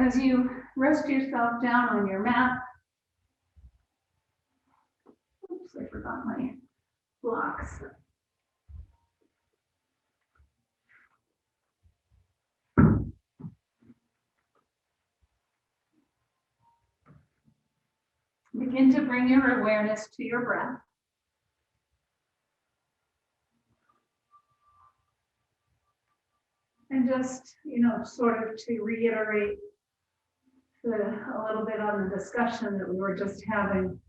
As you rest yourself down on your mat, oops, I forgot my blocks. Begin to bring your awareness to your breath. And just, sort of to reiterate a little bit on the discussion that we were just having,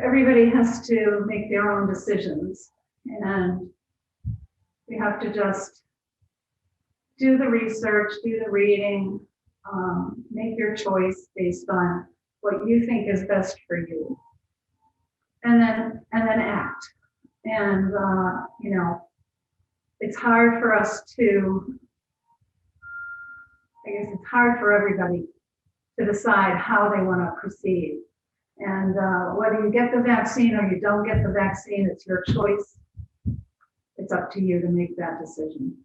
everybody has to make their own decisions, and we have to just do the research, do the reading, make your choice based on what you think is best for you, and then act. And it's hard for us to, I guess it's hard for everybody to decide how they want to proceed. And whether you get the vaccine or you don't get the vaccine, it's your choice. It's up to you to make that decision.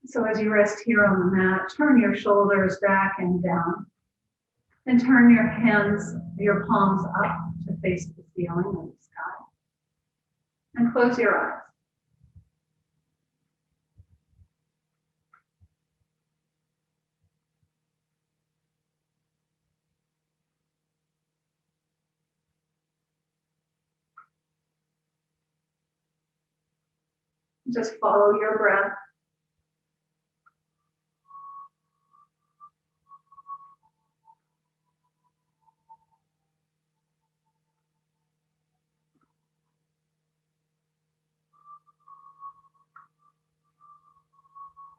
So as you rest here on the mat, turn your shoulders back and down, and turn your hands, your palms up to face the ceiling of the sky, and close your eyes. Just follow your breath.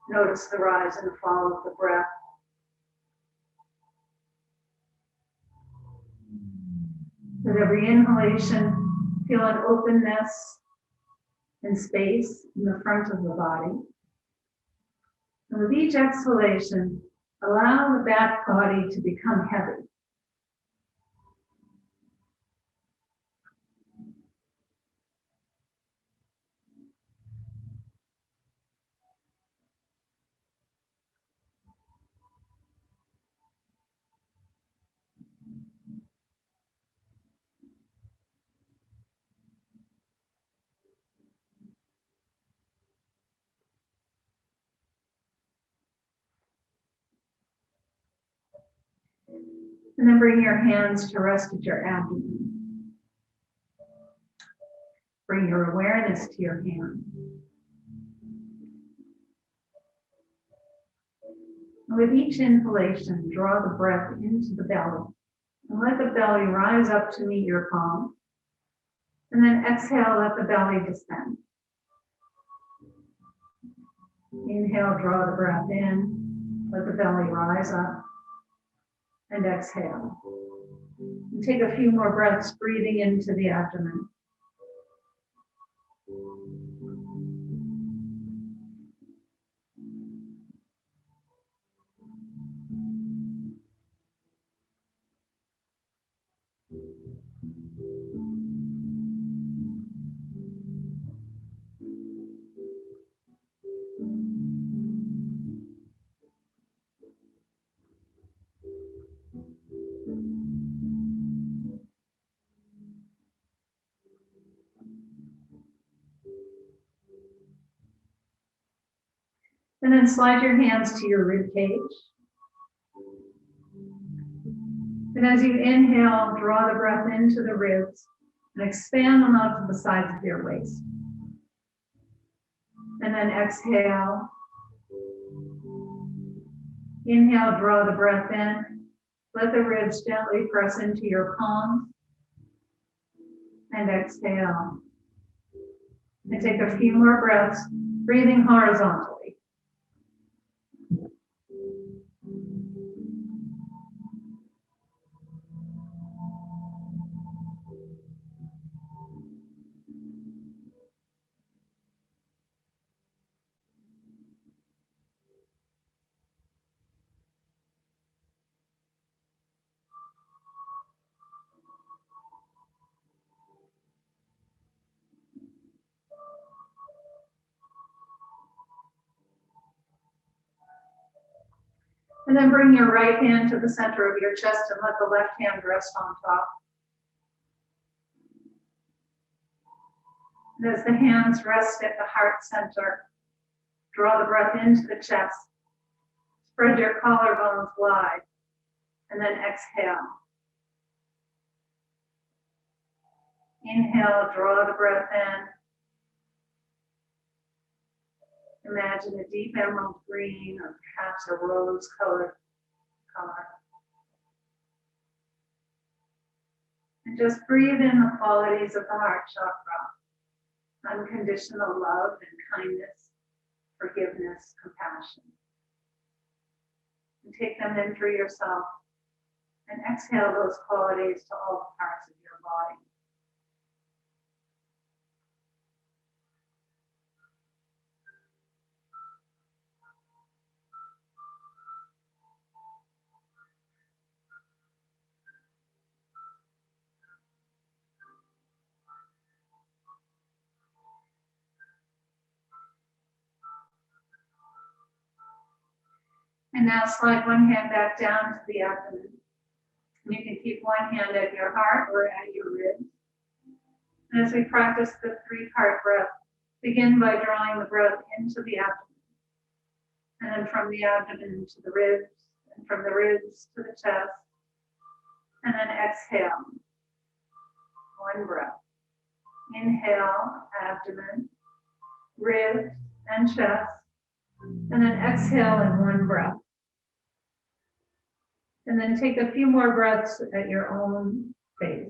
Notice the rise and fall of the breath. With every inhalation, feel an openness and space in the front of the body. And with each exhalation, allow the back body to become heavy. And then bring your hands to rest at your abdomen. Bring your awareness to your hand. And with each inhalation, draw the breath into the belly. And let the belly rise up to meet your palm. And then exhale, let the belly descend. Inhale, draw the breath in. Let the belly rise up. And exhale. And take a few more breaths, breathing into the abdomen. And then slide your hands to your rib cage. And as you inhale, draw the breath into the ribs and expand them out to the sides of your waist. And then exhale. Inhale, draw the breath in. Let the ribs gently press into your palms. And exhale. And take a few more breaths, breathing horizontally. And then bring your right hand to the center of your chest and let the left hand rest on top. And as the hands rest at the heart center, draw the breath into the chest. Spread your collarbones wide, and then exhale. Inhale, draw the breath in. Imagine a deep emerald green or perhaps a rose-colored color. And just breathe in the qualities of the heart chakra: unconditional love and kindness, forgiveness, compassion. And take them in for yourself and exhale those qualities to all the parts of your body. And now slide one hand back down to the abdomen. And you can keep one hand at your heart or at your ribs. And as we practice the three-part breath, begin by drawing the breath into the abdomen. And then from the abdomen to the ribs, and from the ribs to the chest. And then exhale. One breath. Inhale, abdomen, ribs, and chest. And then exhale in one breath. And then take a few more breaths at your own pace.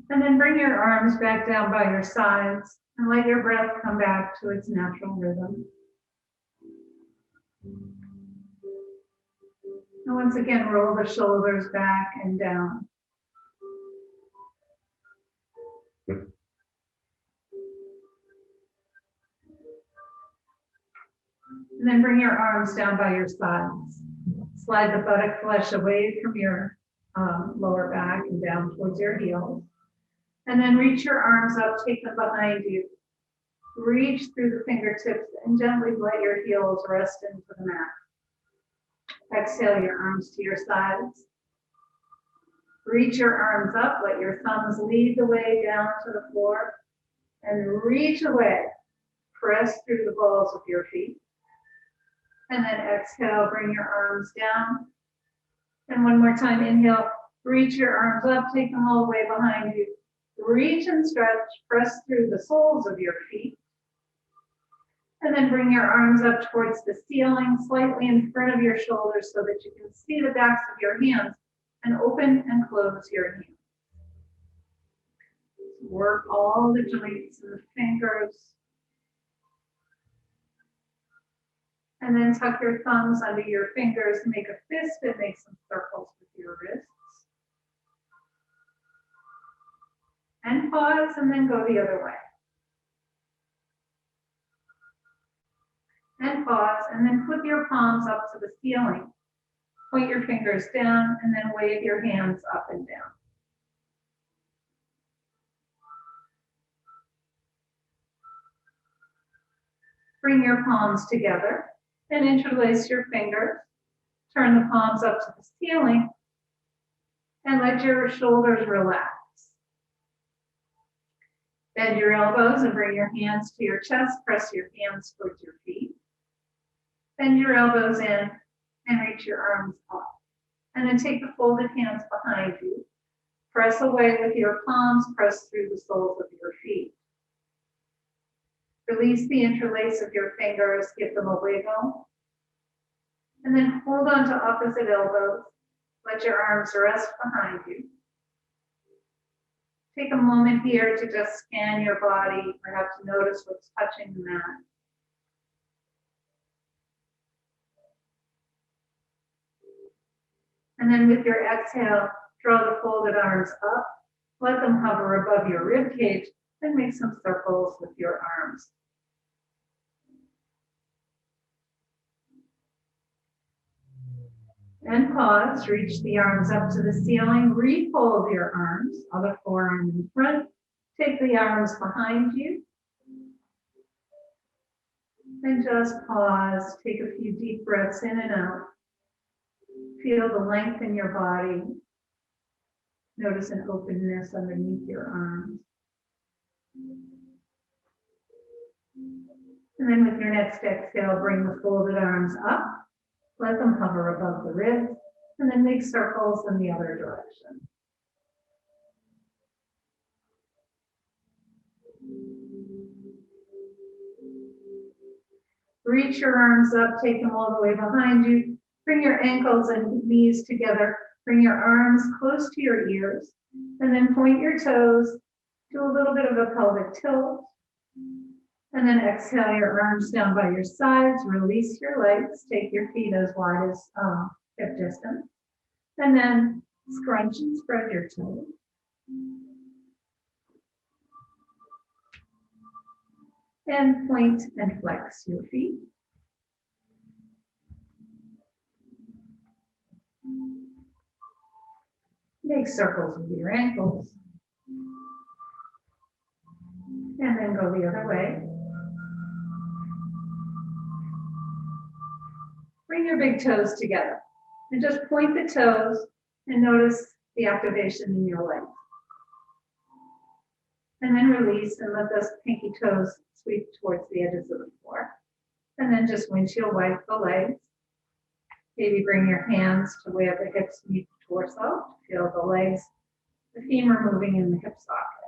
And then bring your arms back down by your sides and let your breath come back to its natural rhythm. And once again, roll the shoulders back and down. And then bring your arms down by your sides. Slide the buttock flesh away from your lower back and down towards your heels. And then reach your arms up, take them behind you. Reach through the fingertips and gently let your heels rest into the mat. Exhale your arms to your sides. Reach your arms up, let your thumbs lead the way down to the floor. And reach away. Press through the balls of your feet. And then exhale, bring your arms down. And one more time, inhale, reach your arms up, take them all the way behind you. Reach and stretch, press through the soles of your feet. And then bring your arms up towards the ceiling, slightly in front of your shoulders so that you can see the backs of your hands, and open and close your hands. Work all the joints and the fingers. And then tuck your thumbs under your fingers, make a fist and make some circles with your wrists. And pause and then go the other way. And pause and then flip your palms up to the ceiling. Point your fingers down and then wave your hands up and down. Bring your palms together and interlace your fingers. Turn the palms up to the ceiling and let your shoulders relax. Bend your elbows and bring your hands to your chest. Press your hands towards your feet. Bend your elbows in and reach your arms up. And then take the folded hands behind you. Press away with your palms. Press through the soles of your feet. Release the interlace of your fingers. Give them a wiggle. And then hold on to opposite elbows. Let your arms rest behind you. Take a moment here to just scan your body, perhaps notice what's touching the mat. And then with your exhale, draw the folded arms up, let them hover above your rib cage, and make some circles with your arms. And pause, reach the arms up to the ceiling, refold your arms, other forearm in front, take the arms behind you, and just pause, take a few deep breaths in and out. Feel the length in your body. Notice an openness underneath your arms. And then with your next exhale, bring the folded arms up. Let them hover above the ribs, and then make circles in the other direction. Reach your arms up, take them all the way behind you. Bring your ankles and knees together. Bring your arms close to your ears, and then point your toes. Do a little bit of a pelvic tilt. And then exhale your arms down by your sides, release your legs, take your feet as wide as hip distance. And then scrunch and spread your toes. And point and flex your feet. Make circles with your ankles. And then go the other way. Bring your big toes together and just point the toes and notice the activation in your legs. And then release and let those pinky toes sweep towards the edges of the floor. And then just windshield wipe the legs. Maybe bring your hands to where the hips meet the torso. Feel the legs, the femur moving in the hip socket.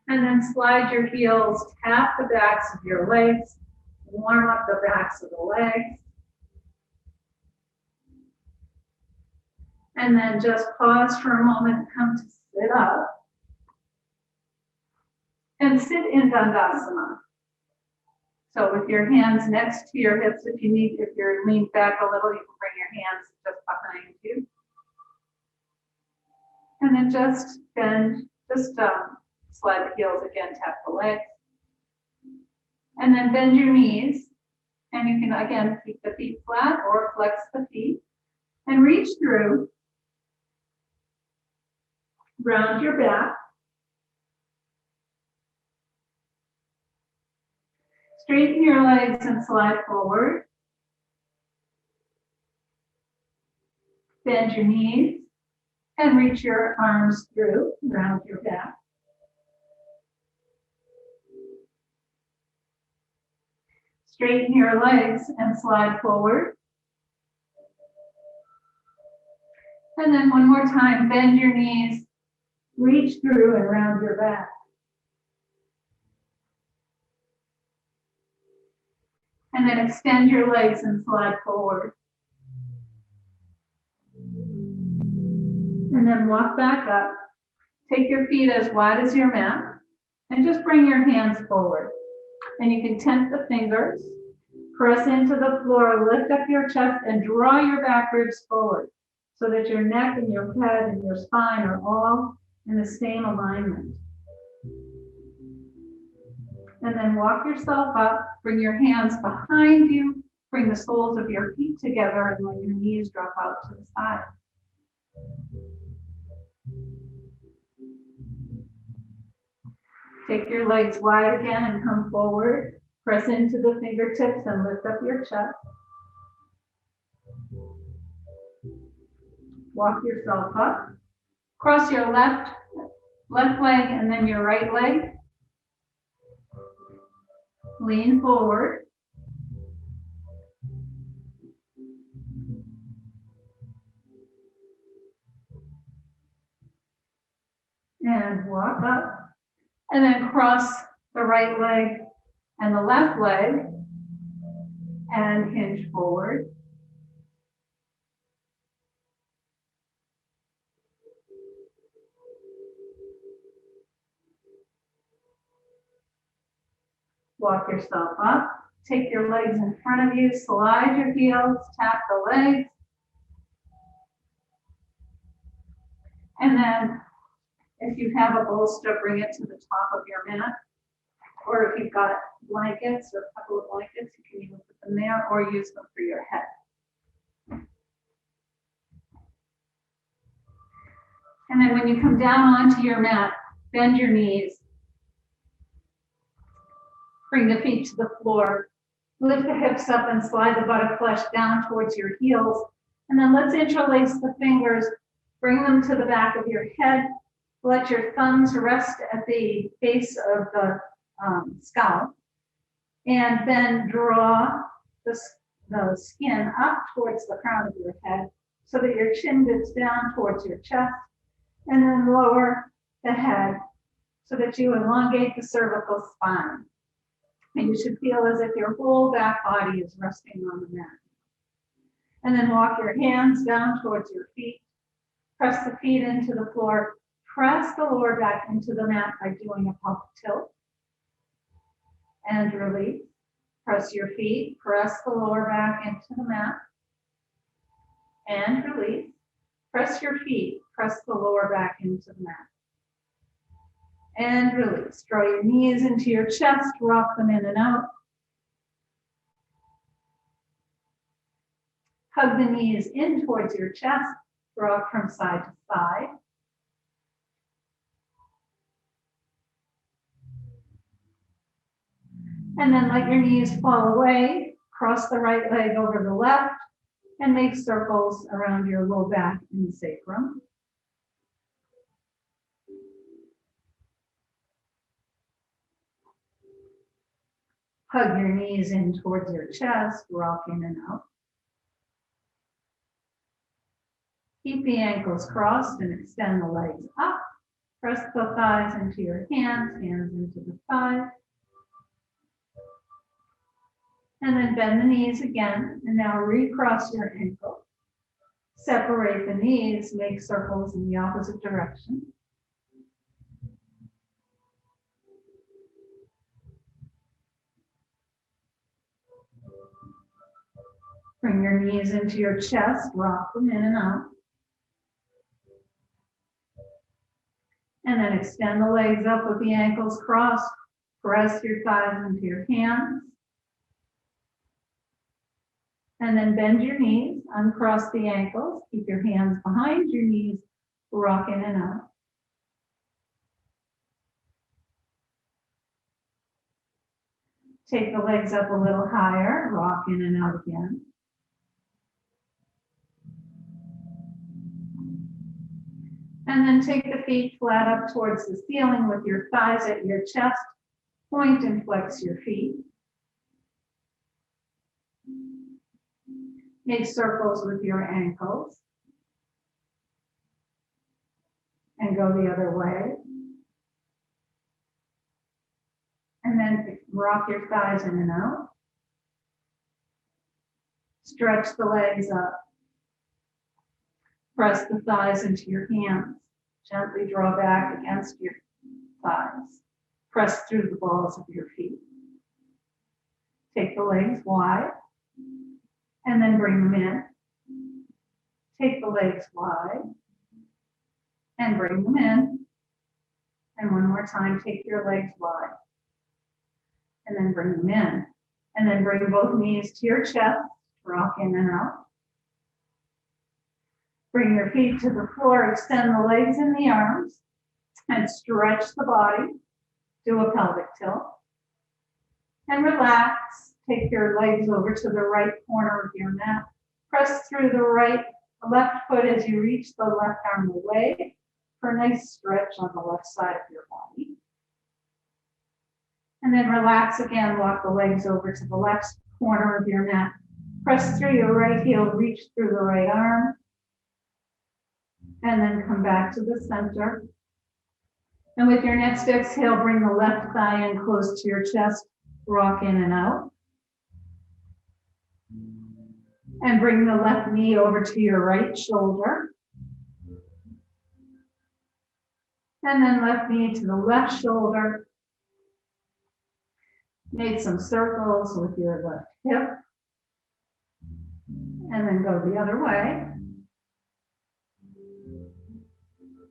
And then slide your heels, tap the backs of your legs, warm up the backs of the legs. And then just pause for a moment, come to sit up. And sit in Dandasana. So with your hands next to your hips, if you're leaned back a little, you can bring your hands just behind you. And then just bend, slide the heels again, tap the legs. And then bend your knees. And you can, again, keep the feet flat or flex the feet. And reach through. Round your back. Straighten your legs and slide forward. Bend your knees. And reach your arms through, round your back. Straighten your legs and slide forward. And then one more time, bend your knees, reach through and round your back. And then extend your legs and slide forward. And then walk back up. Take your feet as wide as your mat and just bring your hands forward. And you can tent the fingers, press into the floor, lift up your chest and draw your back ribs forward so that your neck and your head and your spine are all in the same alignment. And then walk yourself up, bring your hands behind you, bring the soles of your feet together and let your knees drop out to the side. Take your legs wide again and come forward. Press into the fingertips and lift up your chest. Walk yourself up. Cross your left leg and then your right leg. Lean forward. And walk up. And then cross the right leg and the left leg and hinge forward. Walk yourself up. Take your legs in front of you. Slide your heels. Tap the legs. And then if you have a bolster, bring it to the top of your mat. Or if you've got blankets or a couple of blankets, you can even put them there or use them for your head. And then when you come down onto your mat, bend your knees. Bring the feet to the floor. Lift the hips up and slide the buttock flesh down towards your heels. And then let's interlace the fingers. Bring them to the back of your head. Let your thumbs rest at the base of the scalp. And then draw the skin up towards the crown of your head so that your chin dips down towards your chest. And then lower the head so that you elongate the cervical spine. And you should feel as if your whole back body is resting on the mat. And then walk your hands down towards your feet. Press the feet into the floor. Press the lower back into the mat by doing a pelvic tilt. And release. Press your feet. Press the lower back into the mat. And release. Press your feet. Press the lower back into the mat. And release. Draw your knees into your chest. Rock them in and out. Hug the knees in towards your chest. Rock from side to side. And then let your knees fall away. Cross the right leg over the left and make circles around your low back and sacrum. Hug your knees in towards your chest, rock in and out. Keep the ankles crossed and extend the legs up. Press the thighs into your hands, hands into the thighs. And then bend the knees again, and now recross your ankle. Separate the knees, make circles in the opposite direction. Bring your knees into your chest, rock them in and out. And then extend the legs up with the ankles crossed. Press your thighs into your hands. And then bend your knees, uncross the ankles, keep your hands behind your knees, rock in and out. Take the legs up a little higher, rock in and out again. And then take the feet flat up towards the ceiling with your thighs at your chest. Point and flex your feet. Make circles with your ankles. And go the other way. And then rock your thighs in and out. Stretch the legs up. Press the thighs into your hands. Gently draw back against your thighs. Press through the balls of your feet. Take the legs wide. And then bring them in. Take the legs wide. And bring them in. And one more time, take your legs wide. And then bring them in. And then bring both knees to your chest. Rock in and out. Bring your feet to the floor. Extend the legs and the arms. And stretch the body. Do a pelvic tilt. And relax. Take your legs over to the right corner of your mat. Press through the left foot as you reach the left arm away for a nice stretch on the left side of your body. And then relax again, walk the legs over to the left corner of your mat. Press through your right heel, reach through the right arm. And then come back to the center. And with your next exhale, bring the left thigh in close to your chest, rock in and out. And bring the left knee over to your right shoulder. And then left knee to the left shoulder. Make some circles with your left hip. And then go the other way.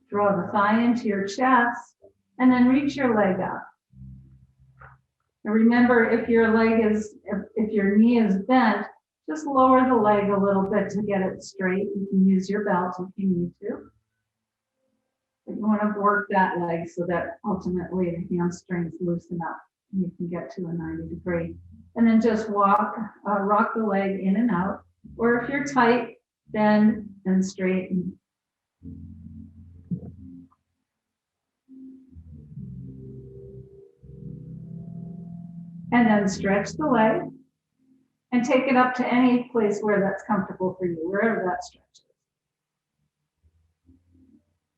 Draw the thigh into your chest. And then reach your leg up. And remember, if your knee is bent, just lower the leg a little bit to get it straight. You can use your belt if you need to. But you want to work that leg so that ultimately the hamstrings loosen up and you can get to a 90-degree. And then just rock the leg in and out. Or if you're tight, bend and straighten. And then stretch the leg and take it up to any place where that's comfortable for you, wherever that stretch is.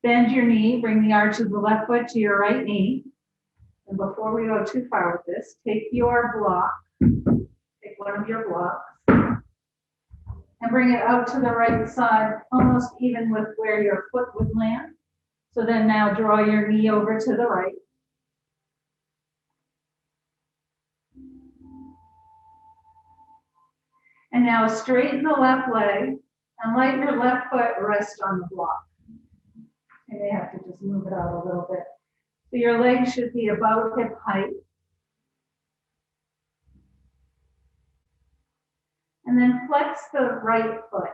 Bend your knee, bring the arch of the left foot to your right knee. And before we go too far with this, take your block, take one of your blocks, and bring it out to the right side, almost even with where your foot would land. So then now draw your knee over to the right. And now straighten the left leg and let your left foot rest on the block. You may have to just move it out a little bit. So your leg should be about hip height. And then flex the right foot.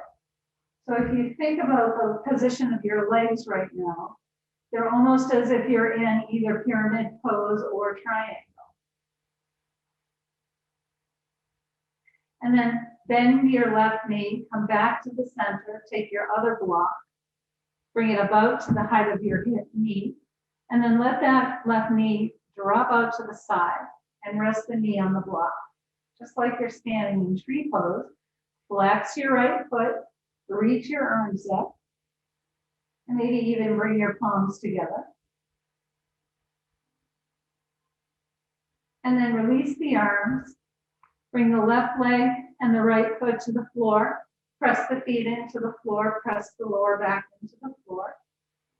So if you think about the position of your legs right now, they're almost as if you're in either pyramid pose or triangle. And then bend your left knee, come back to the center, take your other block, bring it about to the height of your hip knee, and then let that left knee drop out to the side and rest the knee on the block. Just like you're standing in tree pose, flex your right foot, reach your arms up, and maybe even bring your palms together. And then release the arms, bring the left leg and the right foot to the floor, press the feet into the floor, press the lower back into the floor,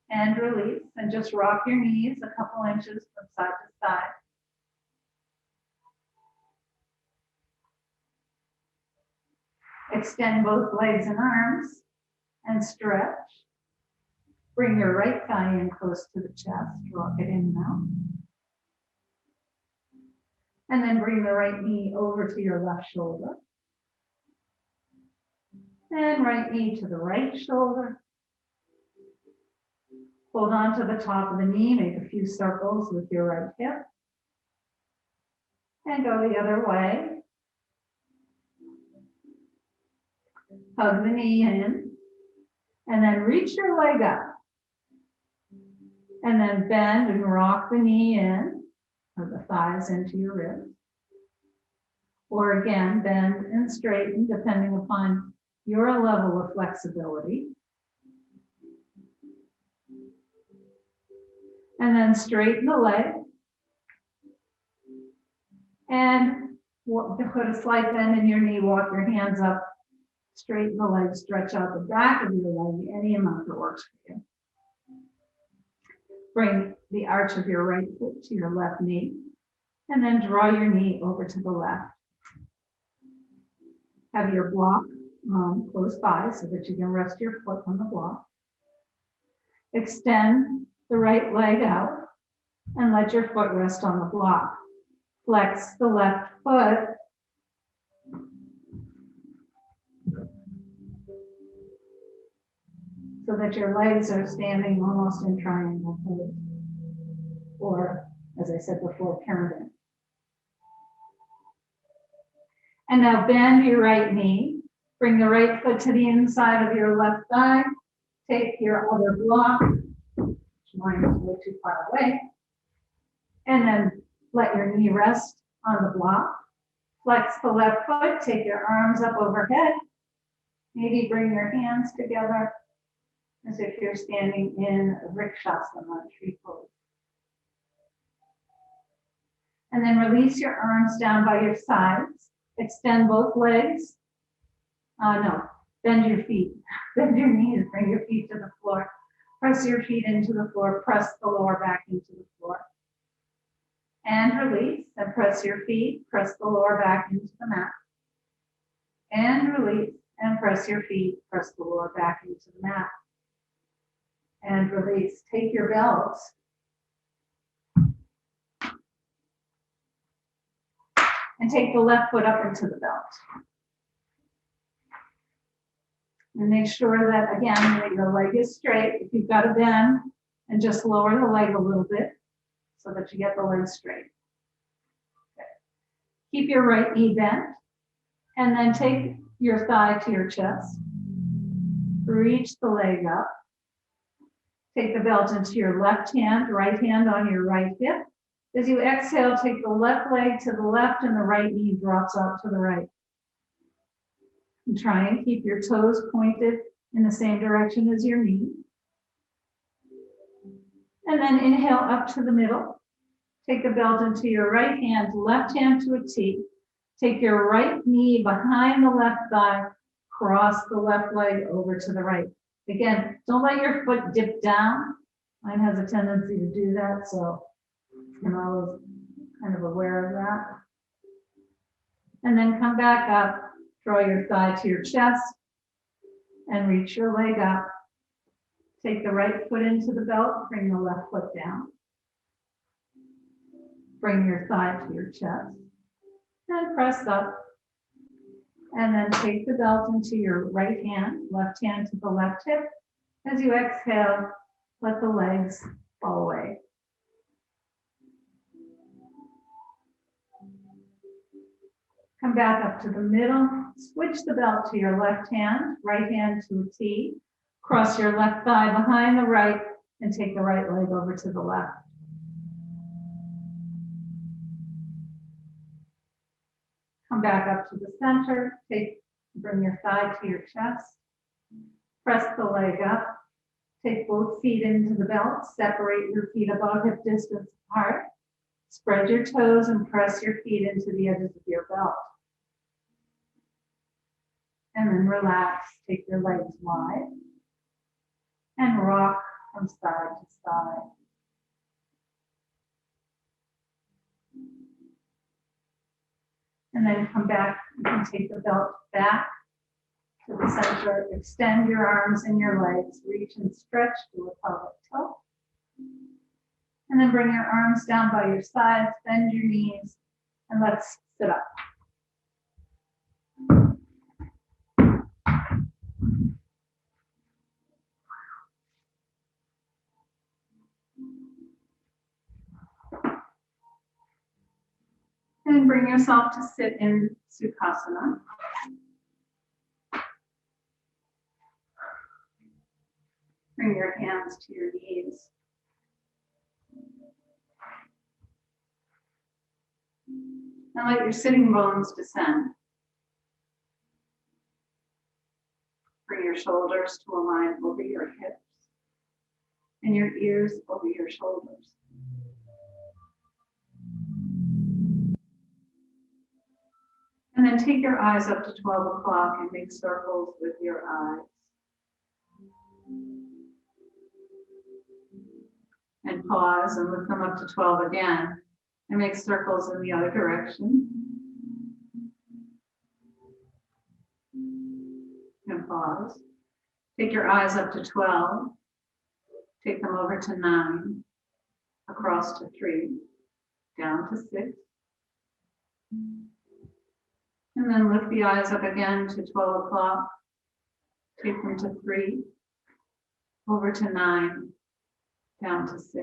and release, and just rock your knees a couple inches from side to side. Extend both legs and arms and stretch. Bring your right thigh in close to the chest, rock it in and out. And then bring the right knee over to your left shoulder. And right knee to the right shoulder. Hold on to the top of the knee, make a few circles with your right hip. And go the other way. Hug the knee in. And then reach your leg up. And then bend and rock the knee in, or the thighs into your ribs. Or again, bend and straighten depending upon your level of flexibility. And then straighten the leg. And put a slight bend in your knee, walk your hands up, straighten the leg, stretch out the back of your leg, any amount that works for you. Bring the arch of your right foot to your left knee, and then draw your knee over to the left. Have your block close by so that you can rest your foot on the block. Extend the right leg out and let your foot rest on the block. Flex the left foot. So that your legs are standing almost in triangle pose, or as I said before, pyramid. And now bend your right knee, bring the right foot to the inside of your left thigh, take your other block, which mine is way too far away, and then let your knee rest on the block. Flex the left foot, take your arms up overhead, maybe bring your hands together, as if you're standing in a Sukhasana, tree pose. And then release your arms down by your sides. Extend both legs. Bend your feet. Bend your knees, bring your feet to the floor. Press your feet into the floor, press the lower back into the floor. And release, and press your feet, press the lower back into the mat. And release, and press your feet, press the lower back into the mat. And release. Take your belt and take the left foot up into the belt. And make sure that, again, that your leg is straight. If you've got a bend, and just lower the leg a little bit so that you get the leg straight. Okay. Keep your right knee bent, and then take your thigh to your chest. Reach the leg up. Take the belt into your left hand, right hand on your right hip. As you exhale, take the left leg to the left and the right knee drops out to the right. And try and keep your toes pointed in the same direction as your knee. And then inhale up to the middle. Take the belt into your right hand, left hand to a T. Take your right knee behind the left thigh, cross the left leg over to the right. Again, don't let your foot dip down. Mine has a tendency to do that, so I'm always kind of aware of that. And then come back up, draw your thigh to your chest, and reach your leg up. Take the right foot into the belt, bring the left foot down. Bring your thigh to your chest, and press up. And then take the belt into your right hand, left hand to the left hip. As you exhale, let the legs fall away. Come back up to the middle, switch the belt to your left hand to a T. Cross your left thigh behind the right and take the right leg over to the left. Come back up to the center, bring your thigh to your chest, press the leg up, take both feet into the belt, separate your feet about hip distance apart, spread your toes and press your feet into the edges of your belt. And then relax, take your legs wide, and rock from side to side. And then come back and take the belt back to the center. Extend your arms and your legs, reach and stretch to a pelvic tilt. And then bring your arms down by your sides, bend your knees, and let's sit up. And bring yourself to sit in Sukhasana. Bring your hands to your knees. And let your sitting bones descend. Bring your shoulders to align over your hips and your ears over your shoulders. And then take your eyes up to 12 o'clock and make circles with your eyes. And pause and lift them up to 12 again and make circles in the other direction. And pause. Take your eyes up to 12. Take them over to 9, across to 3, down to 6. And then lift the eyes up again to 12 o'clock. Take them to 3, over to 9, down to 6.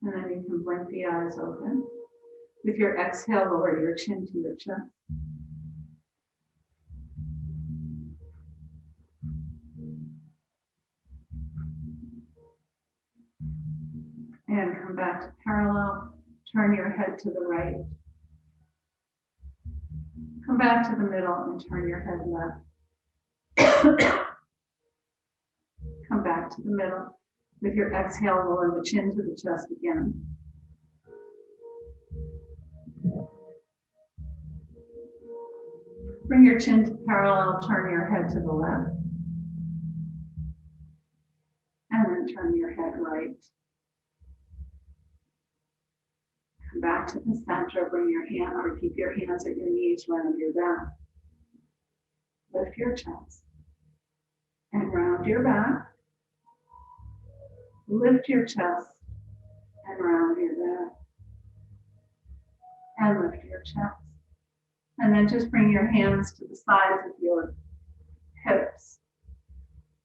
And then you can blink the eyes open. With your exhale, lower your chin to your chest. And come back to parallel. Turn your head to the right. Come back to the middle and turn your head left. Come back to the middle. With your exhale, lower the chin to the chest again. Bring your chin to parallel, turn your head to the left. And then turn your head right. Come back to the center, bring your hand, or keep your hands at your knees, round your back. Lift your chest and round your back. Lift your chest and round your back. And lift your chest. And then just bring your hands to the sides of your hips.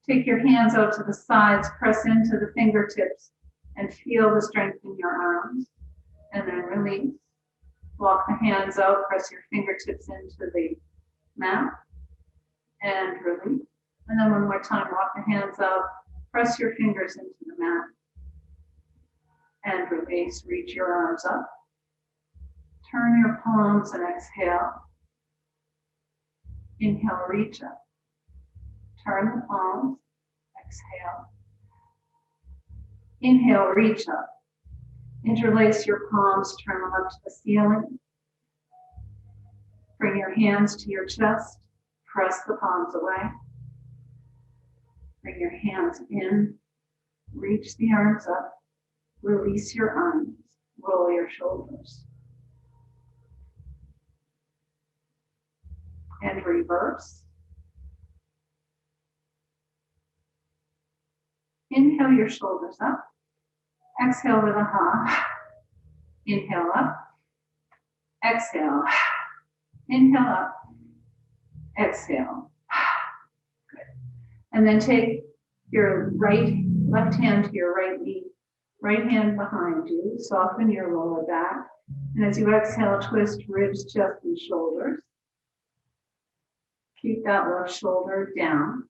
Take your hands out to the sides, press into the fingertips, and feel the strength in your arms. And then release. Walk the hands out, press your fingertips into the mat, and release. And then one more time, walk the hands out, press your fingers into the mat, and release. Reach your arms up. Turn your palms and exhale. Inhale, reach up. Turn the palms, exhale. Inhale, reach up. Interlace your palms, turn them up to the ceiling. Bring your hands to your chest, press the palms away. Bring your hands in, reach the arms up, release your arms, roll your shoulders. And reverse. Inhale your shoulders up. Exhale with a ha. Inhale up. Exhale. Inhale up. Exhale. Good. And then take your left hand to your right knee, right hand behind you. Soften your lower back. And as you exhale, twist ribs, chest, and shoulders. Keep that left shoulder down.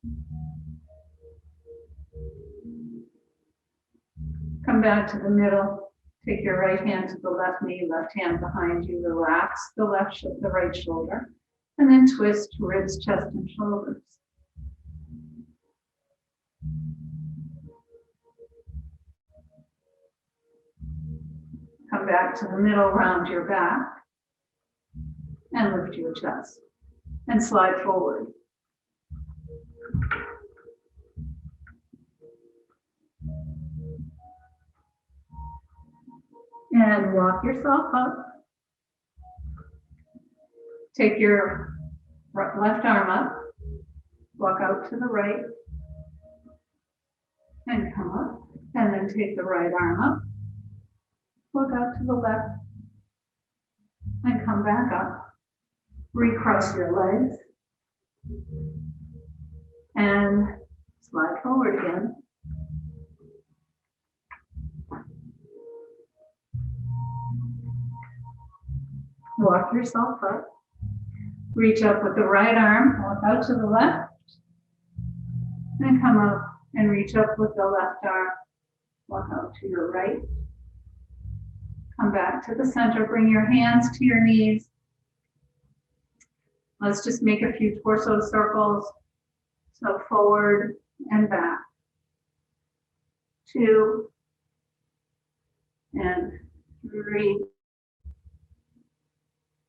Come back to the middle. Take your right hand to the left knee, left hand behind you. Relax the right shoulder. And then twist ribs, chest, and shoulders. Come back to the middle, round your back. And lift your chest. And slide forward. And walk yourself up. Take your left arm up. Walk out to the right. And come up. And then take the right arm up. Walk out to the left. And come back up. Recross your legs. And slide forward again. Walk yourself up. Reach up with the right arm, walk out to the left. And come up and reach up with the left arm. Walk out to your right. Come back to the center. Bring your hands to your knees. Let's just make a few torso circles. So forward and back. 2 and 3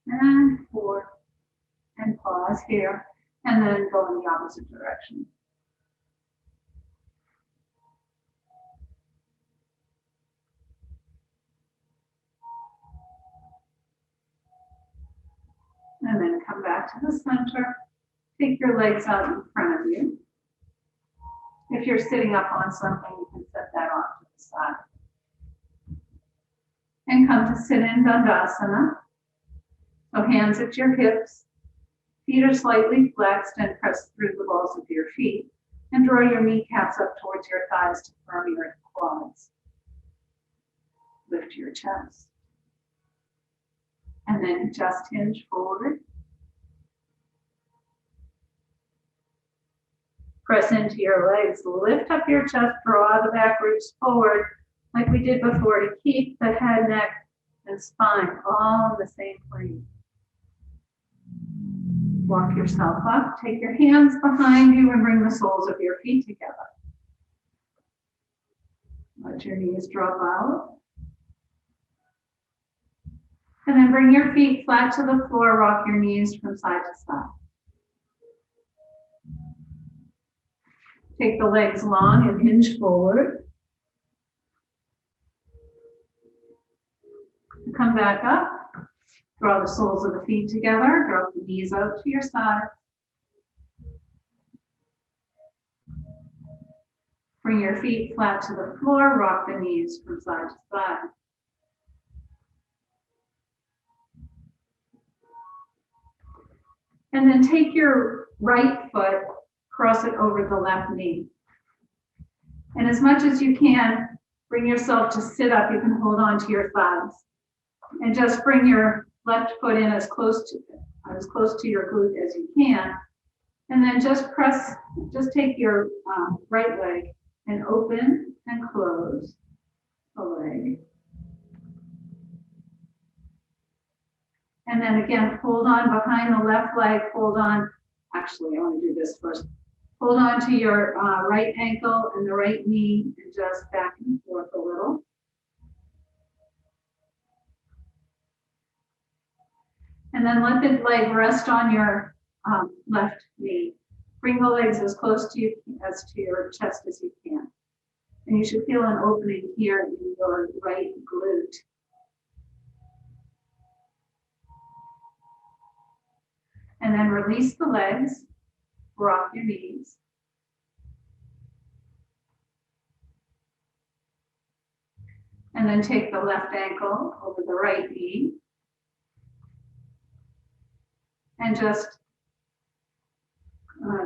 and 4 and pause here, and then go in the opposite direction. And then come back to the center. Take your legs out in front of you. If you're sitting up on something, you can set that off to the side. And come to sit in Dandasana. So hands at your hips. Feet are slightly flexed and press through the balls of your feet. And draw your kneecaps up towards your thighs to firm your quads. Lift your chest. And then just hinge forward. Press into your legs. Lift up your chest, draw the back ribs forward like we did before to keep the head, neck, and spine all in the same plane. Walk yourself up. Take your hands behind you and bring the soles of your feet together. Let your knees drop out. And then bring your feet flat to the floor. Rock your knees from side to side. Take the legs long and hinge forward. Come back up, draw the soles of the feet together, drop the knees out to your side. Bring your feet flat to the floor, rock the knees from side to side. And then take your right foot, cross it over the left knee. And as much as you can, bring yourself to sit up. You can hold on to your thighs. And just bring your left foot in as close to your glute as you can. And then just take your right leg and open and close the leg. And then again, hold on behind the left leg, hold on. Actually, I want to do this first. Hold on to your right ankle and the right knee and just back and forth a little. And then let the leg rest on your left knee. Bring the legs as close to you as to your chest as you can. And you should feel an opening here in your right glute. And then release the legs, rock your knees. And then take the left ankle over the right knee. And just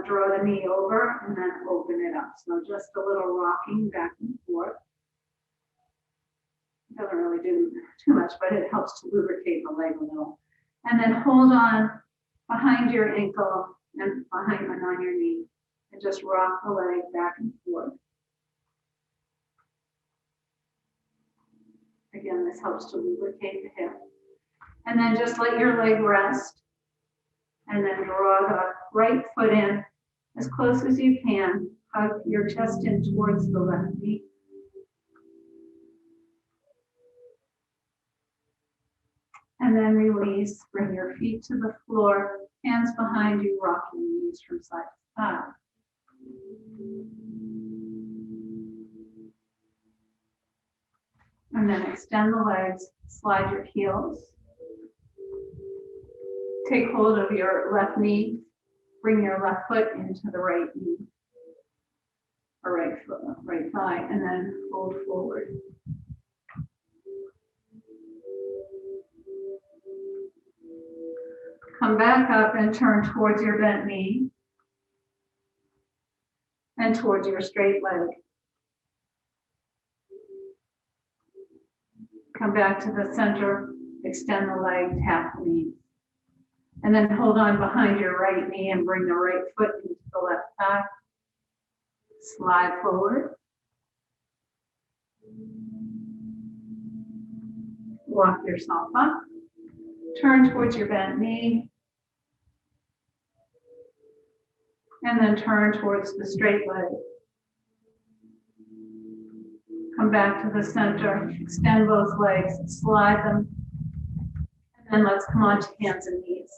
draw the knee over and then open it up. So just a little rocking back and forth. It doesn't really do too much, but it helps to lubricate the leg a little. And then hold on behind your ankle and on your knee. And just rock the leg back and forth. Again, this helps to lubricate the hip. And then just let your leg rest. And then draw the right foot in as close as you can. Hug your chest in towards the left knee. And then release. Bring your feet to the floor. Hands behind you. Rock your knees from side to side. And then extend the legs. Slide your heels. Take hold of your left knee, bring your left foot into the right knee, or right thigh, and then fold forward. Come back up and turn towards your bent knee and towards your straight leg. Come back to the center, extend the leg, tap the knee. And then hold on behind your right knee and bring the right foot into the left thigh. Slide forward. Walk yourself up. Turn towards your bent knee. And then turn towards the straight leg. Come back to the center. Extend both legs. Slide them. And then let's come on to hands and knees.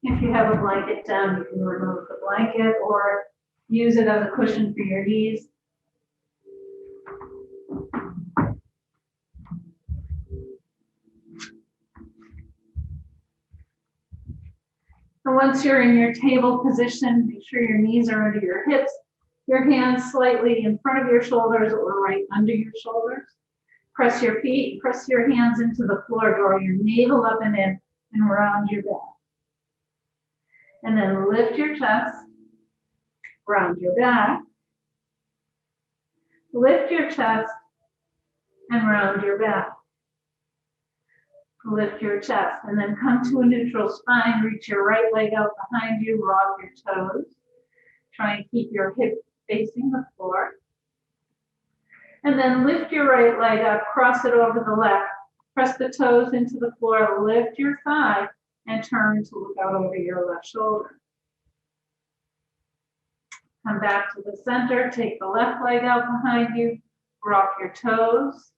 If you have a blanket down, you can remove the blanket or use it as a cushion for your knees. So once you're in your table position, make sure your knees are under your hips, your hands slightly in front of your shoulders or right under your shoulders. Press your feet, press your hands into the floor, draw your navel up and in, and round your back. And then lift your chest, round your back. Lift your chest and round your back. Lift your chest and then come to a neutral spine. Reach your right leg out behind you, rock your toes. Try and keep your hip facing the floor. And then lift your right leg up, cross it over the left. Press the toes into the floor, lift your thigh, and turn to look out over your left shoulder. Come back to the center, take the left leg out behind you, rock your toes.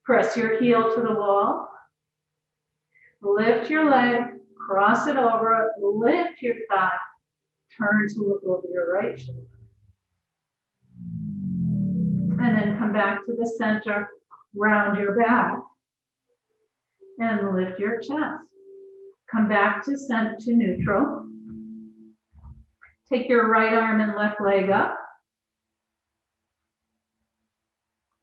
Press your heel to the wall. Lift your leg, cross it over, lift your thigh, turn to look over your right shoulder. And then come back to the center, round your back, and lift your chest. Come back to neutral. Take your right arm and left leg up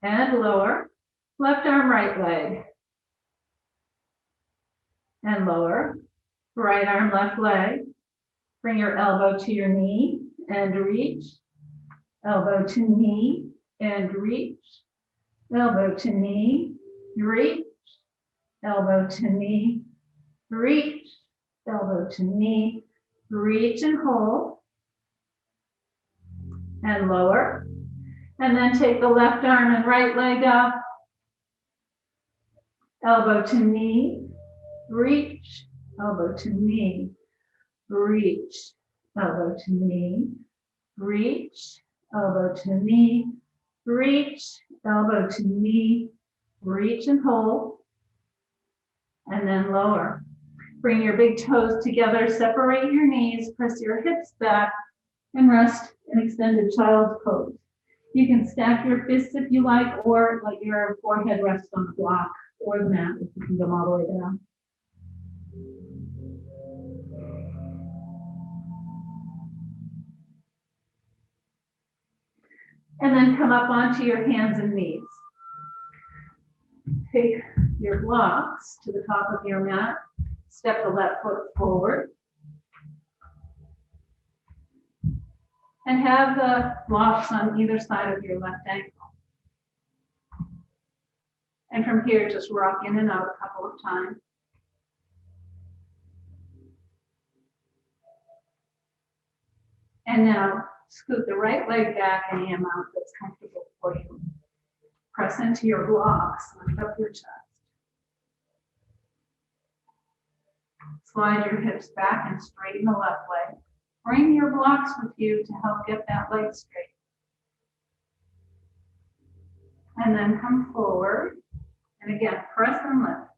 and lower. Left arm, right leg and lower. Right arm, left leg. Bring your elbow to your knee and reach. Elbow to knee and reach. Elbow to knee, reach. Elbow to knee, reach. Elbow to knee, reach and hold. And lower. And then take the left arm and right leg up. Elbow to knee, reach. Elbow to knee, reach. Elbow to knee, reach. Elbow to knee, reach. Elbow to knee, reach and hold. And then lower. Bring your big toes together, separate your knees, press your hips back, and rest in extended child's pose. You can stack your fists if you like, or let your forehead rest on the block or the mat if you can go all the way down. And then come up onto your hands and knees. Take your blocks to the top of your mat. Step the left foot forward. And have the blocks on either side of your left ankle. And from here, just rock in and out a couple of times. And now scoot the right leg back any amount that's comfortable for you. Press into your blocks, lift up your chest. Slide your hips back and straighten the left leg. Bring your blocks with you to help get that leg straight. And then come forward. And again, press and lift.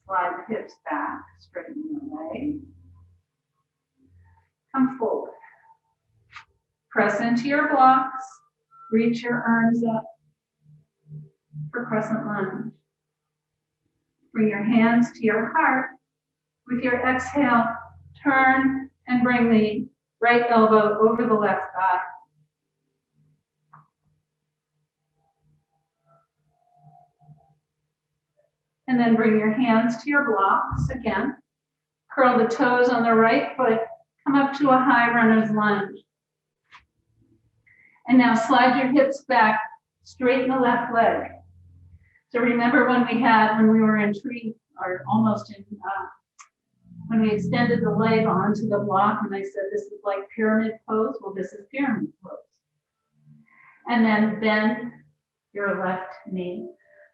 Slide the hips back, straighten the leg. Come forward. Press into your blocks. Reach your arms up for Crescent Lunge. Bring your hands to your heart. With your exhale, turn and bring the right elbow over the left thigh. And then bring your hands to your blocks again. Curl the toes on the right foot. Come up to a high runner's lunge. And now slide your hips back, straighten the left leg. So remember when we were in tree, or almost in, when we extended the leg onto the block and I said this is like pyramid pose, well this is pyramid pose. And then bend your left knee.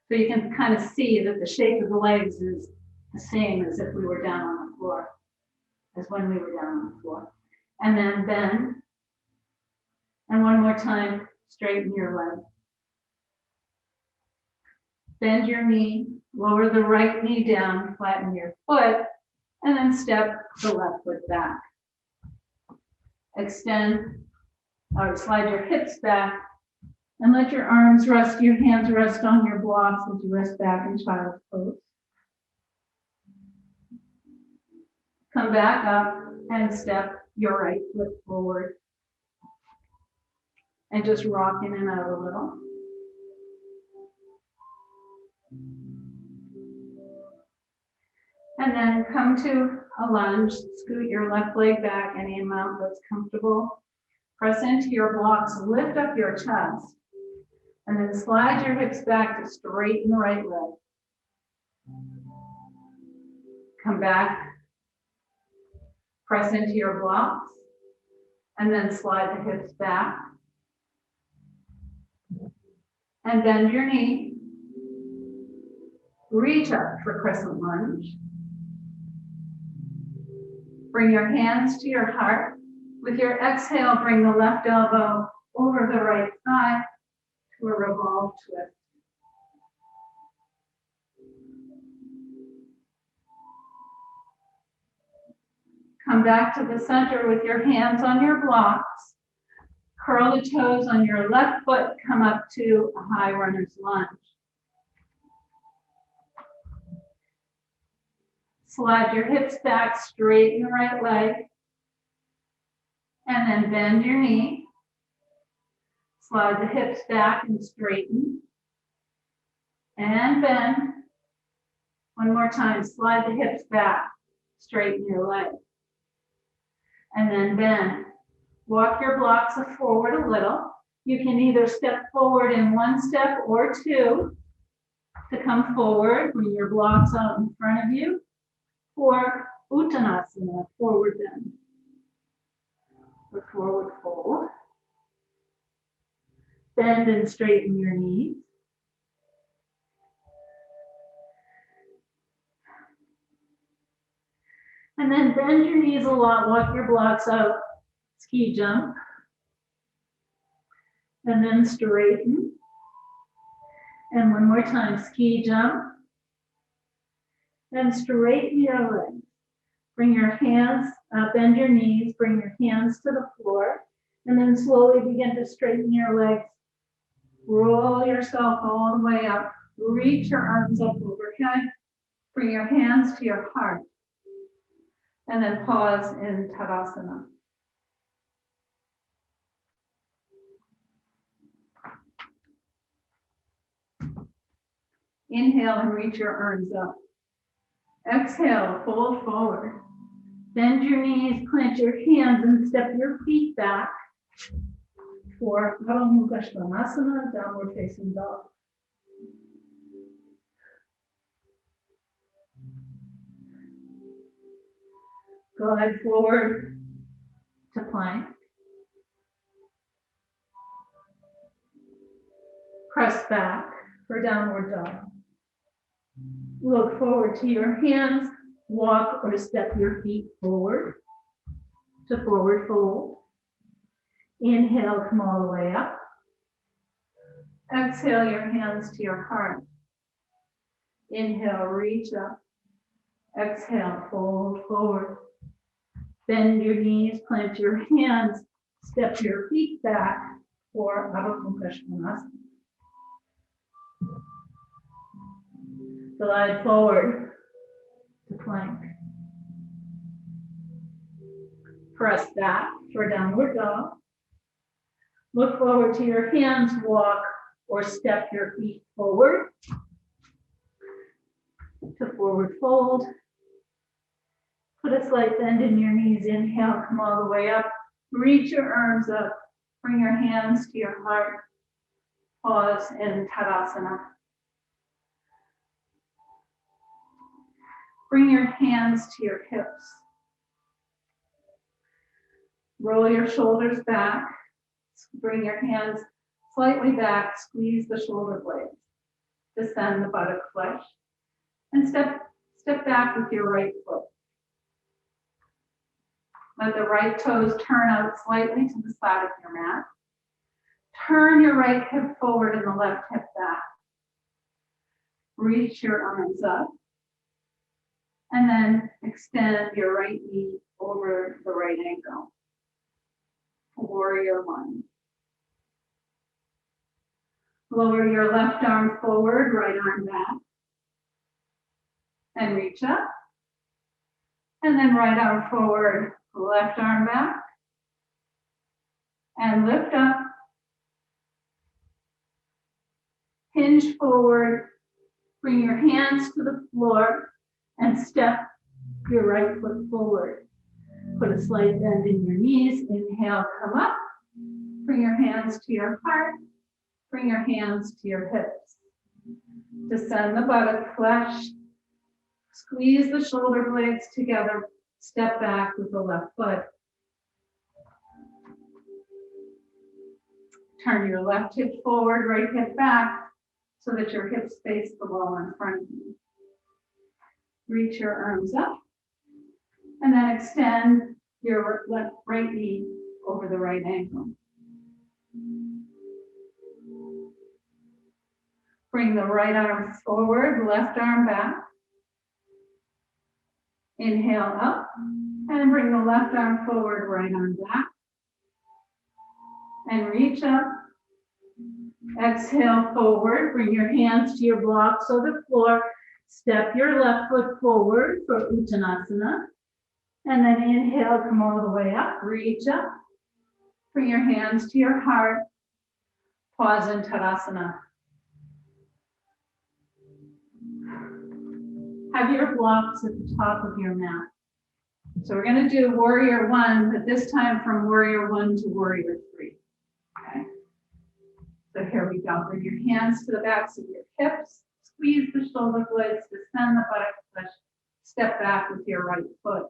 So you can kind of see that the shape of the legs is the same as if we were down on the floor, as when we were down on the floor. And then bend. And one more time, straighten your leg. Bend your knee, lower the right knee down, flatten your foot, and then step the left foot back. Extend, or slide your hips back, and let your arms rest, your hands rest on your blocks as you rest back in child's pose. Come back up and step your right foot forward. And just rock in and out a little. And then come to a lunge. Scoot your left leg back any amount that's comfortable. Press into your blocks, lift up your chest. And then slide your hips back to straighten the right leg. Come back. Press into your blocks. And then slide the hips back. And bend your knee. Reach up for Crescent Lunge. Bring your hands to your heart. With your exhale, bring the left elbow over the right thigh to a revolve twist. Come back to the center with your hands on your blocks. Curl the toes on your left foot, come up to a high runner's lunge. Slide your hips back, straighten the right leg, and then bend your knee. Slide the hips back and straighten, and bend. One more time, slide the hips back, straighten your leg, and then bend. Walk your blocks forward a little. You can either step forward in one step or two to come forward, bring your blocks out in front of you, or Uttanasana, forward bend, or forward fold. Bend and straighten your knees. And then bend your knees a lot, walk your blocks out, ski jump. And then straighten. And one more time, ski jump. Then straighten your legs. Bring your hands, bend your knees, bring your hands to the floor. And then slowly begin to straighten your legs. Roll yourself all the way up. Reach your arms up overhead. Bring your hands to your heart. And then pause in Tadasana. Inhale and reach your arms up. Exhale, fold forward. Bend your knees, plant your hands, and step your feet back for Adho Mukha Svanasana, downward facing dog. Glide forward to plank. Press back for downward dog. Look forward to your hands. Walk or step your feet forward to forward fold. Inhale, come all the way up. Exhale your hands to your heart. Inhale, reach up. Exhale, fold forward. Bend your knees, plant your hands, step your feet back for Adho Mukha Svanasana. Glide forward to plank. Press back for downward dog. Look forward to your hands, walk or step your feet forward to forward fold. Put a slight bend in your knees. Inhale, come all the way up. Reach your arms up. Bring your hands to your heart. Pause in Tadasana. Bring your hands to your hips. Roll your shoulders back. Bring your hands slightly back. Squeeze the shoulder blades. Descend the buttock flesh. And step back with your right foot. Let the right toes turn out slightly to the side of your mat. Turn your right hip forward and the left hip back. Reach your arms up. And then extend your right knee over the right ankle. Warrior one. Lower your left arm forward, right arm back. And reach up. And then right arm forward, left arm back. And lift up. Hinge forward. Bring your hands to the floor and step your right foot forward. Put a slight bend in your knees. Inhale, come up. Bring your hands to your heart. Bring your hands to your hips. Descend the buttock flesh. Squeeze the shoulder blades together. Step back with the left foot. Turn your left hip forward, right hip back, so that your hips face the wall in front of you. Reach your arms up, and then extend your right knee over the right ankle. Bring the right arm forward, left arm back. Inhale up, and bring the left arm forward, right arm back. and reach up. Exhale forward, bring your hands to your blocks or the floor. Step your left foot forward for Uttanasana. And then inhale, come all the way up, reach up. Bring your hands to your heart. Pause in Tadasana. Have your blocks at the top of your mat. So we're going to do warrior one, but this time from warrior one to warrior three. Okay. So here we go. Bring your hands to the backs of your hips. Squeeze the shoulder blades, descend the buttock flesh. Step back with your right foot.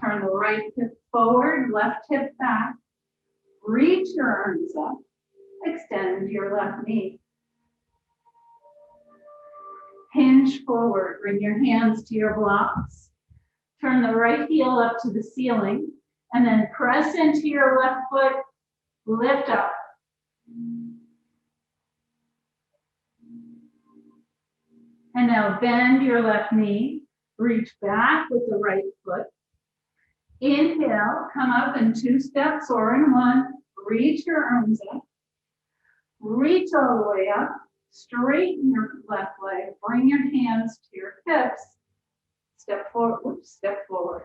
Turn the right hip forward, left hip back. Reach your arms up. Extend your left knee. Hinge forward. Bring your hands to your blocks. Turn the right heel up to the ceiling. And then press into your left foot. Lift up. And now bend your left knee. Reach back with the right foot. Inhale, come up in 2 steps or in 1. Reach your arms up. Reach all the way up. Straighten your left leg. Bring your hands to your hips. Step forward. Step forward.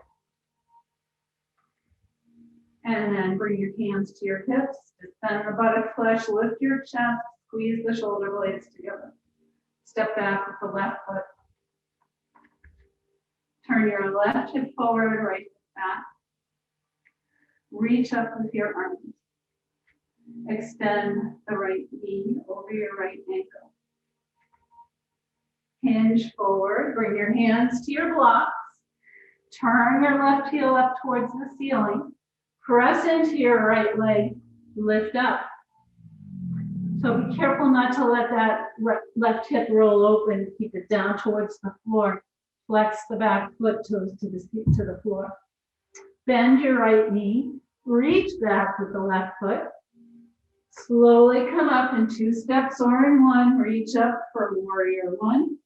And then bring your hands to your hips. Descend the buttock flesh. Lift your chest. Squeeze the shoulder blades together. Step back with the left foot. Turn your left hip forward, right hip back. Reach up with your arms. Extend the right knee over your right ankle. Hinge forward, bring your hands to your blocks. Turn your left heel up towards the ceiling. Press into your right leg, lift up. So be careful not to let that left hip roll open. Keep it down towards the floor. Flex the back foot toes to the floor. Bend your right knee. Reach back with the left foot. Slowly come up in 2 steps or in 1. Reach up for warrior one.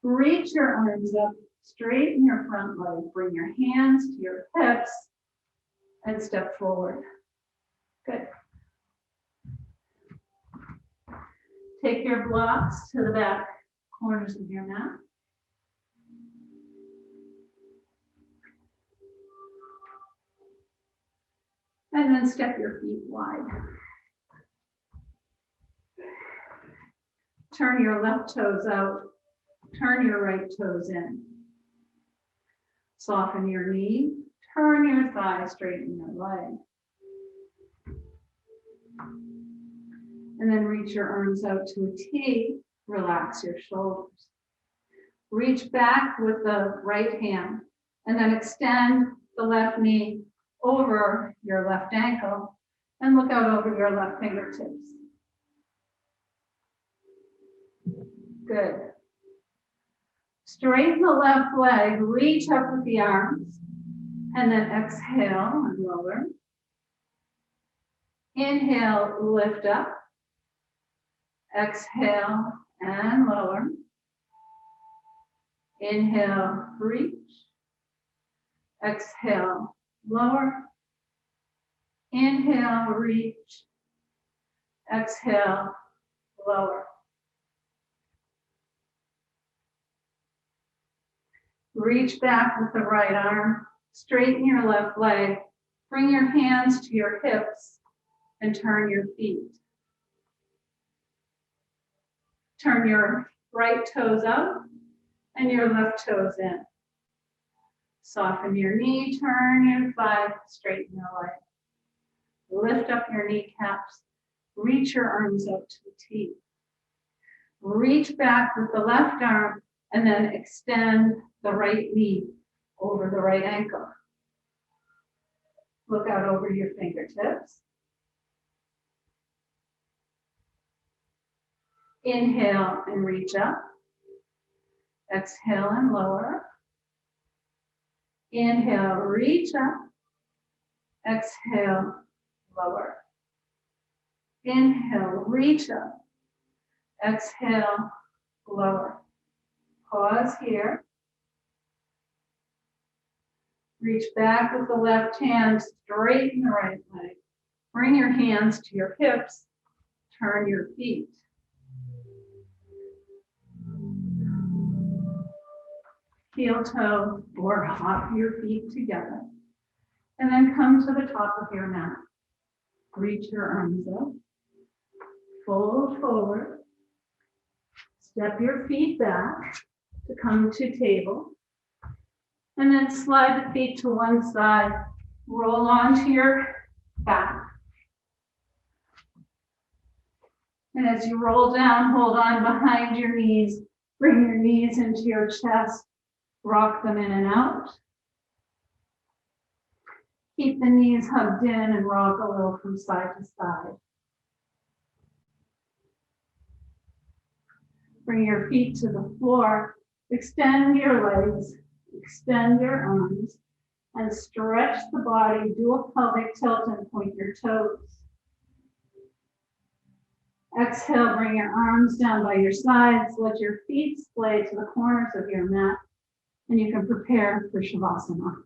Reach your arms up. Straighten your front leg. Bring your hands to your hips and step forward. Good. Take your blocks to the back corners of your mat. And then step your feet wide. Turn your left toes out. Turn your right toes in. Soften your knee. Turn your thigh, straighten your leg. And then reach your arms out to a T. Relax your shoulders. Reach back with the right hand and then extend the left knee over your left ankle and look out over your left fingertips. Good. Straighten the left leg, reach up with the arms, and then exhale and lower. Inhale, lift up. Exhale and lower. Inhale, reach. Exhale, lower. Inhale, reach. Exhale, lower. Reach back with the right arm. Straighten your left leg. Bring your hands to your hips and turn your feet. Turn your right toes out and your left toes in. Soften your knee, turn your thigh, straighten your leg. Lift up your kneecaps. Reach your arms up to the T. Reach back with the left arm and then extend the right knee over the right ankle. Look out over your fingertips. Inhale and reach up. Exhale and lower. Inhale, reach up. Exhale, lower. Inhale, reach up. Exhale, lower. Pause here. Reach back with the left hand, straighten the right leg. Bring your hands to your hips, turn your feet. Heel toe or hop your feet together. And then come to the top of your mat. Reach your arms up. Fold forward. Step your feet back to come to table. And then slide the feet to one side. Roll onto your back. And as you roll down, hold on behind your knees. Bring your knees into your chest. Rock them in and out. Keep the knees hugged in and rock a little from side to side. Bring your feet to the floor. Extend your legs. Extend your arms. And stretch the body. Do a pelvic tilt and point your toes. Exhale, bring your arms down by your sides. Let your feet splay to the corners of your mat. And you can prepare for Savasana.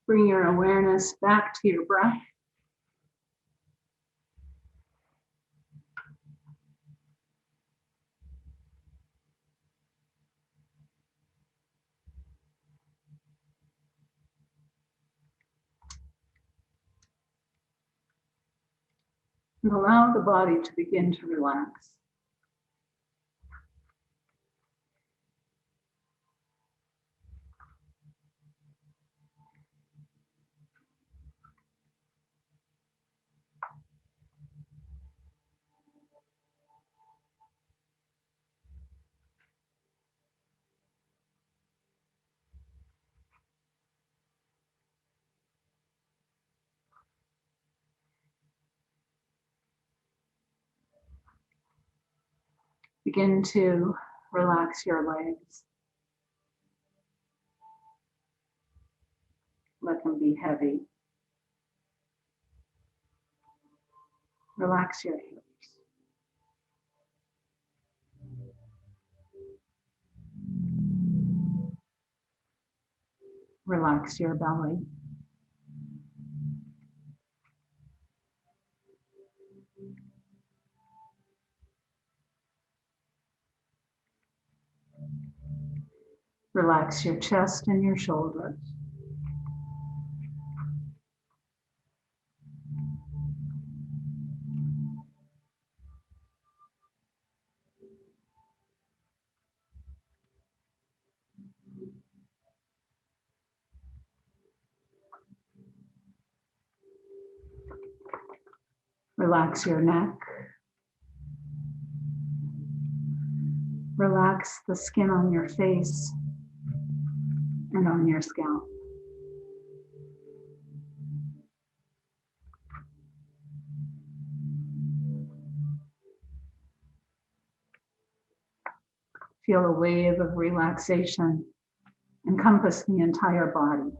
Bring your awareness back to your breath. And allow the body to begin to relax. Begin to relax your legs. Let them be heavy. Relax your hips. Relax your belly. Relax your chest and your shoulders. Relax your neck. Relax the skin on your face and on your scalp. Feel a wave of relaxation encompass the entire body.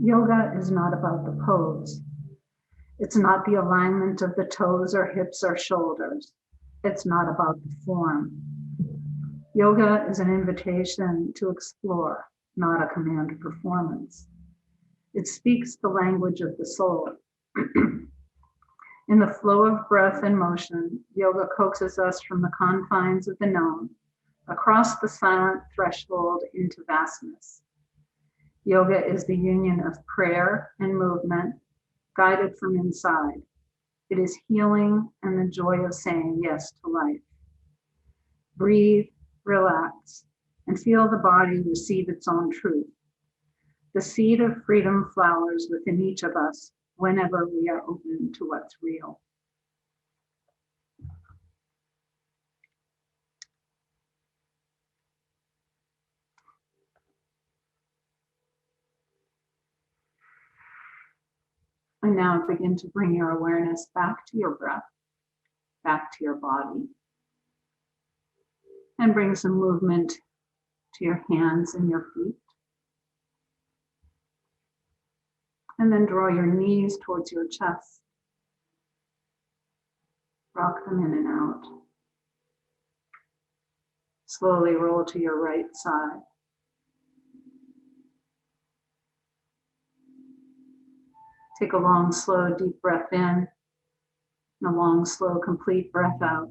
Yoga is not about the pose. It's not the alignment of the toes or hips or shoulders. It's not about the form. Yoga is an invitation to explore, not a command of performance. It speaks the language of the soul. In the flow of breath and motion, yoga coaxes us from the confines of the known, across the silent threshold into vastness. Yoga is the union of prayer and movement, guided from inside. It is healing and the joy of saying yes to life. Breathe, relax, and feel the body receive its own truth. The seed of freedom flowers within each of us whenever we are open to what's real. And now begin to bring your awareness back to your breath, back to your body. And bring some movement to your hands and your feet. And then draw your knees towards your chest. Rock them in and out. Slowly roll to your right side. Take a long, slow, deep breath in, and a long, slow, complete breath out.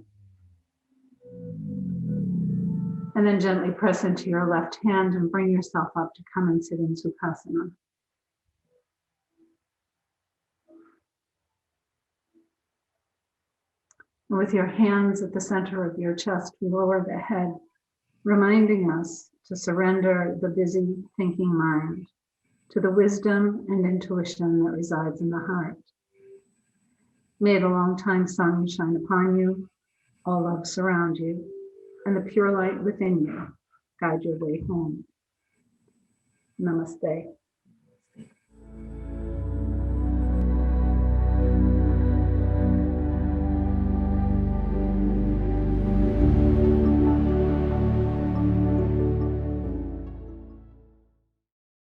And then gently press into your left hand and bring yourself up to come and sit in Sukhasana. And with your hands at the center of your chest, lower the head, reminding us to surrender the busy thinking mind to the wisdom and intuition that resides in the heart. May the long-time sun shine upon you, all love surround you, and the pure light within you guide your way home. Namaste.